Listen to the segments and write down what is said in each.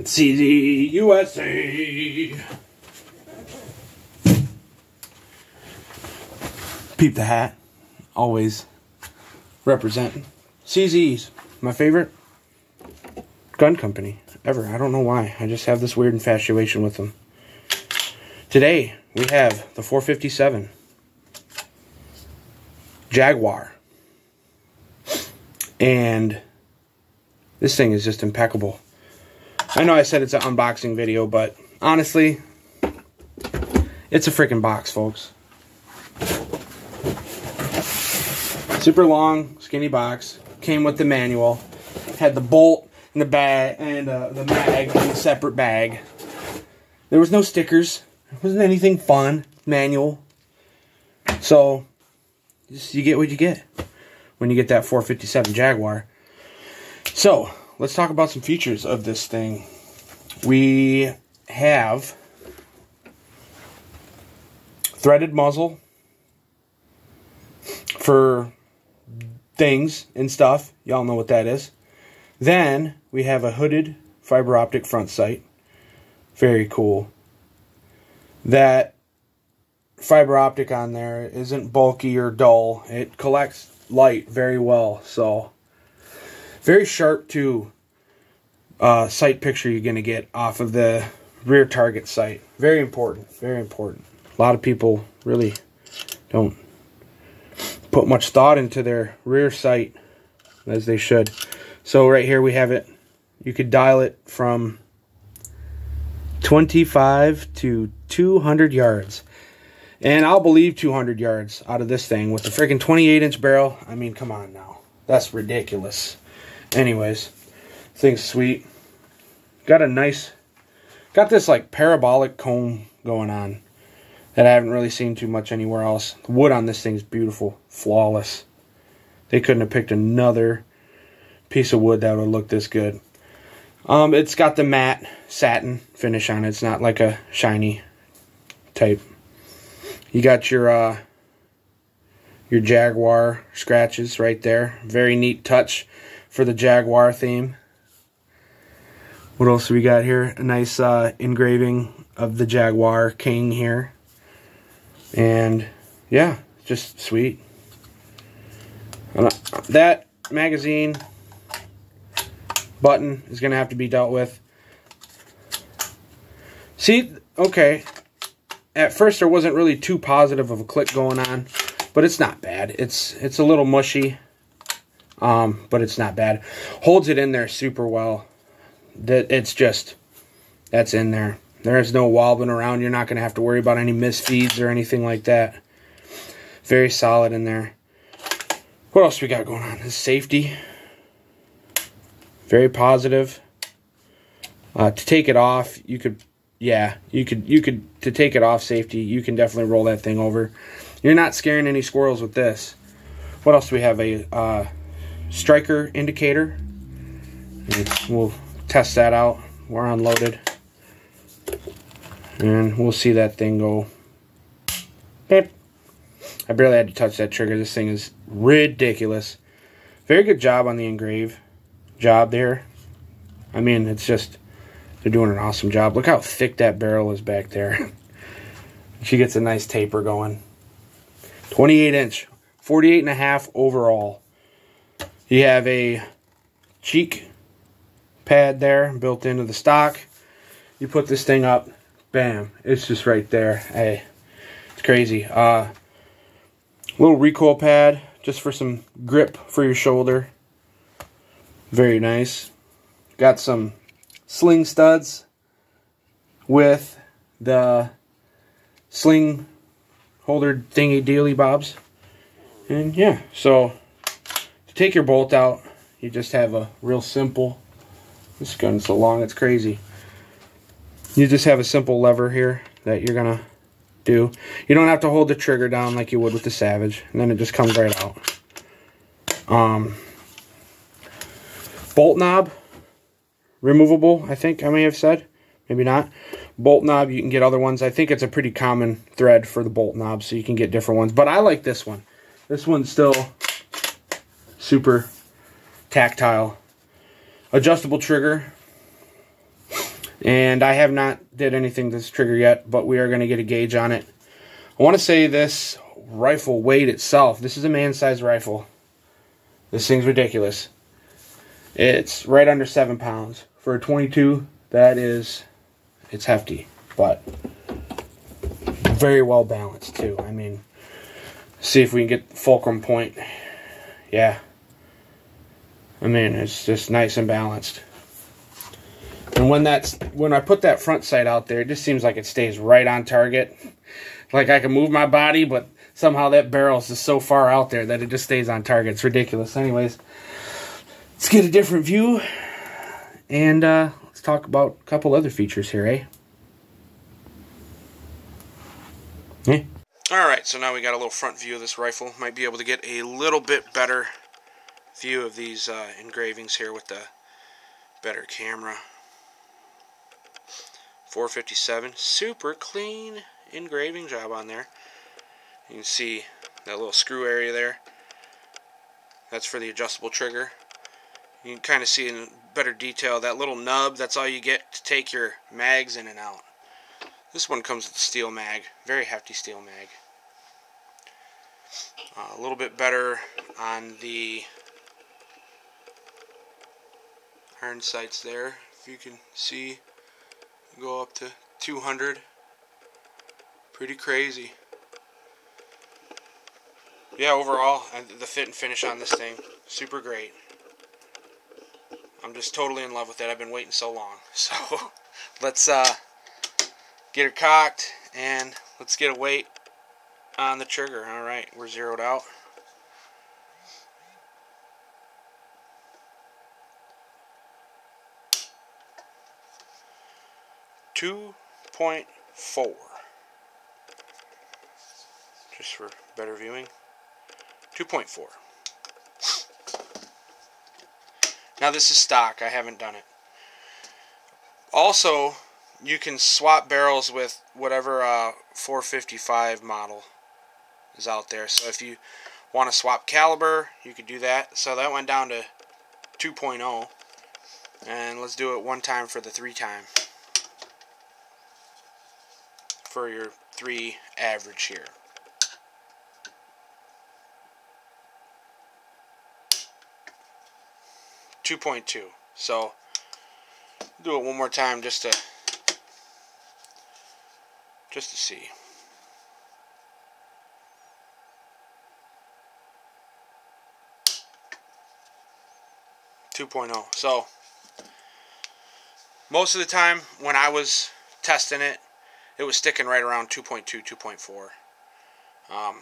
XII USA. Peep the hat. Always representing. XII's my favorite gun company ever. I don't know why. I just have this weird infatuation with them. Today, we have the 457 Jaguar. And this thing is just impeccable. I know I said it's an unboxing video, but honestly, it's a freaking box, folks. Super long, skinny box. Came with the manual. Had the bolt and the bag and the mag in a separate bag. There was no stickers. It wasn't anything fun. Manual. So, you get what you get when you get that 457 Jaguar. So, let's talk about some features of this thing. We have threaded muzzle for things and stuff. Y'all know what that is. Then we have a hooded fiber optic front sight. Very cool. That fiber optic on there isn't bulky or dull. It collects light very well. So very sharp too. Sight picture you're going to get off of the rear target sight. Very important. Very important. A lot of people really don't put much thought into their rear sight as they should. So right here we have it. You could dial it from 25 to 200 yards. And I'll believe 200 yards out of this thing with the freaking 28-inch barrel. I mean, come on now. That's ridiculous. Anyways, thing's sweet. Got this like parabolic comb going on that I haven't really seen too much anywhere else. The wood on this thing is beautiful, flawless. They couldn't have picked another piece of wood that would look this good. It's got the matte satin finish on it. It's not like a shiny type. You got your Jaguar scratches right there. Very neat touch for the Jaguar theme. What else do we got here? A nice engraving of the Jaguar King here. And yeah, just sweet. That magazine button is going to have to be dealt with. See, okay. At first there wasn't really too positive of a click going on, but it's not bad. It's a little mushy, but it's not bad. Holds it in there super well. That's in there. There's no wobbling around. You're not going to have to worry about any misfeeds or anything like that. Very solid in there. What else we got going on? This safety. Very positive. To take it off, you could to take it off safety, you can definitely roll that thing over. You're not scaring any squirrels with this. What else do we have? A striker indicator. We'll test that out. We're unloaded. And we'll see that thing go beep. I barely had to touch that trigger. This thing is ridiculous. Very good job on the engrave job there. I mean, it's just, they're doing an awesome job. Look how thick that barrel is back there. She gets a nice taper going. 28-inch, 48.5 overall. You have a cheek pad there built into the stock. You put this thing up, bam, it's just right there. Hey, it's crazy. Little recoil pad just for some grip for your shoulder. Very nice. Got some sling studs with the sling holder thingy dealy bobs. And yeah, so to take your bolt out, you just have a real simple, this gun's so long it's crazy. You just have a simple lever here that you're gonna do. You don't have to hold the trigger down like you would with the Savage, and then it just comes right out. Bolt knob, removable, I think I may have said. Maybe not. Bolt knob, you can get other ones. I think it's a pretty common thread for the bolt knob, so you can get different ones. But I like this one. This one's still super tactile, adjustable trigger. And I have not did anything to this trigger yet, but we are going to get a gauge on it. I want to say this rifle weight itself, this is a man-sized rifle. This thing's ridiculous. It's right under 7 pounds. For a 22, it's hefty, but very well balanced too. I mean, see if we can get the fulcrum point. Yeah. I mean, it's just nice and balanced. And when I put that front sight out there, it just seems like it stays right on target. Like I can move my body, but somehow that barrel's just so far out there that it just stays on target. It's ridiculous. Anyways, let's get a different view, and let's talk about a couple other features here, eh? Yeah. Alright, so now we got a little front view of this rifle. Might be able to get a little bit better view of these engravings here with the better camera. 457, super clean engraving job on there. You can see that little screw area there. That's for the adjustable trigger. You can kind of see in better detail that little nub. That's all you get to take your mags in and out. This one comes with a steel mag, very hefty steel mag. A little bit better on the iron sights there. If you can see, go up to 200. Pretty crazy. Yeah, overall, the fit and finish on this thing, super great. I'm just totally in love with it. I've been waiting so long. So let's get her cocked and let's get a weight on the trigger. Alright, we're zeroed out. .4, just for better viewing. 2.4. Now this is stock. I haven't done it. Also, you can swap barrels with whatever 455 model is out there. So if you want to swap caliber, you could do that. So that went down to 2.0. And let's do it one time for the 3 time. For your 3 average here. .2. So do it one more time just to see. 2.0. So most of the time when I was testing it, it was sticking right around 2.2, 2.4.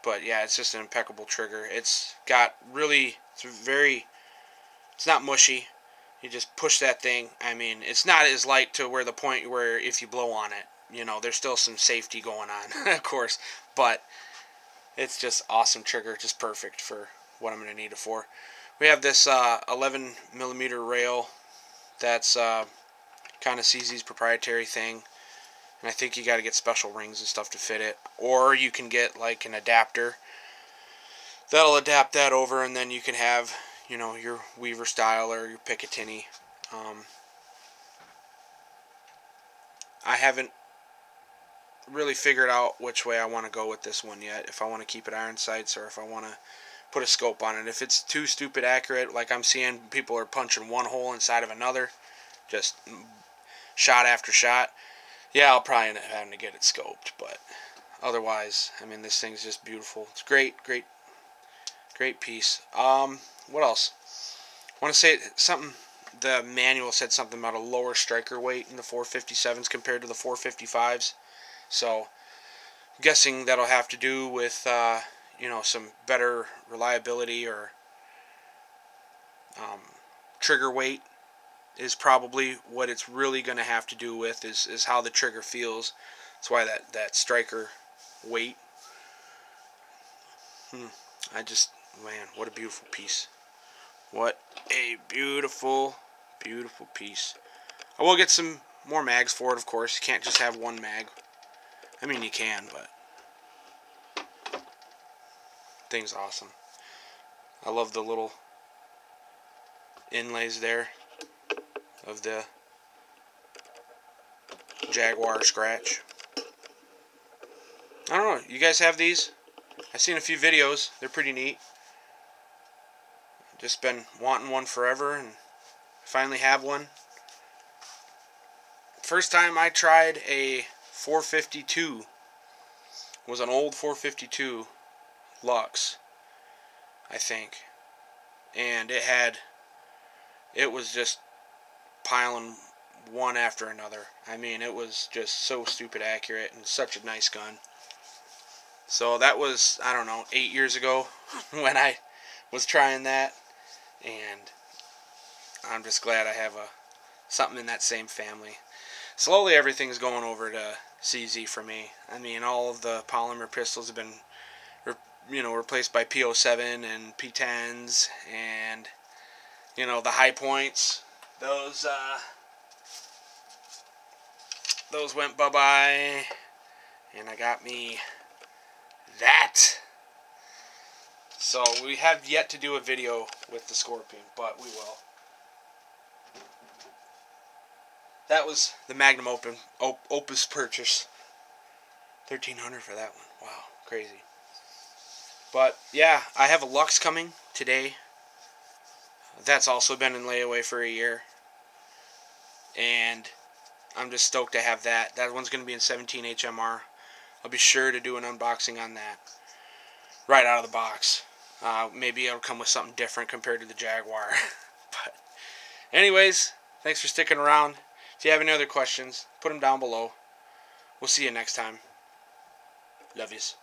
But yeah, it's just an impeccable trigger. It's got really, it's not mushy. You just push that thing. I mean, it's not as light to where the point where if you blow on it, you know, there's still some safety going on, of course. But it's just awesome trigger, just perfect for what I'm going to need it for. We have this 11mm rail that's kind of CZ's proprietary thing. And I think you got to get special rings and stuff to fit it. Or you can get like an adapter. That'll adapt that over, and then you can have, you know, your Weaver style or your Picatinny. I haven't really figured out which way I want to go with this one yet. If I want to keep it iron sights or if I want to put a scope on it. If it's too stupid accurate, like I'm seeing people are punching one hole inside of another, just shot after shot, yeah, I'll probably end up having to get it scoped. But otherwise, I mean, this thing's just beautiful. It's great piece. What else? I want to say something. The manual said something about a lower striker weight in the 457s compared to the 455s. So I'm guessing that'll have to do with you know, some better reliability, or trigger weight is probably what it's really going to have to do with, is how the trigger feels. That's why that striker weight. Man, what a beautiful piece. What a beautiful, beautiful piece. I will get some more mags for it, of course. You can't just have one mag. I mean, you can, but thing's awesome. I love the little inlays there of the Jaguar scratch. I don't know, you guys have these? I've seen a few videos. They're pretty neat. Just been wanting one forever and finally have one. First time I tried a 452 was an old 452 Lux, I think. And it was just piling one after another. I mean, it was just so stupid accurate and such a nice gun. So that was, I don't know, 8 years ago when I was trying that. And I'm just glad I have something in that same family. Slowly everything's going over to CZ for me. I mean, all of the polymer pistols have been replaced by P07 and P10s, and the high points, those went bye-bye, and I got me that. So we have yet to do a video with the Scorpion, but we will. That was the Magnum Opus purchase. $1,300 for that one. Wow, crazy. But yeah, I have a Lux coming today. That's also been in layaway for a year. And I'm just stoked to have that. That one's going to be in 17 HMR. I'll be sure to do an unboxing on that right out of the box. Maybe it'll come with something different compared to the Jaguar. But anyways, thanks for sticking around. If you have any other questions, put them down below. We'll see you next time. Love yous.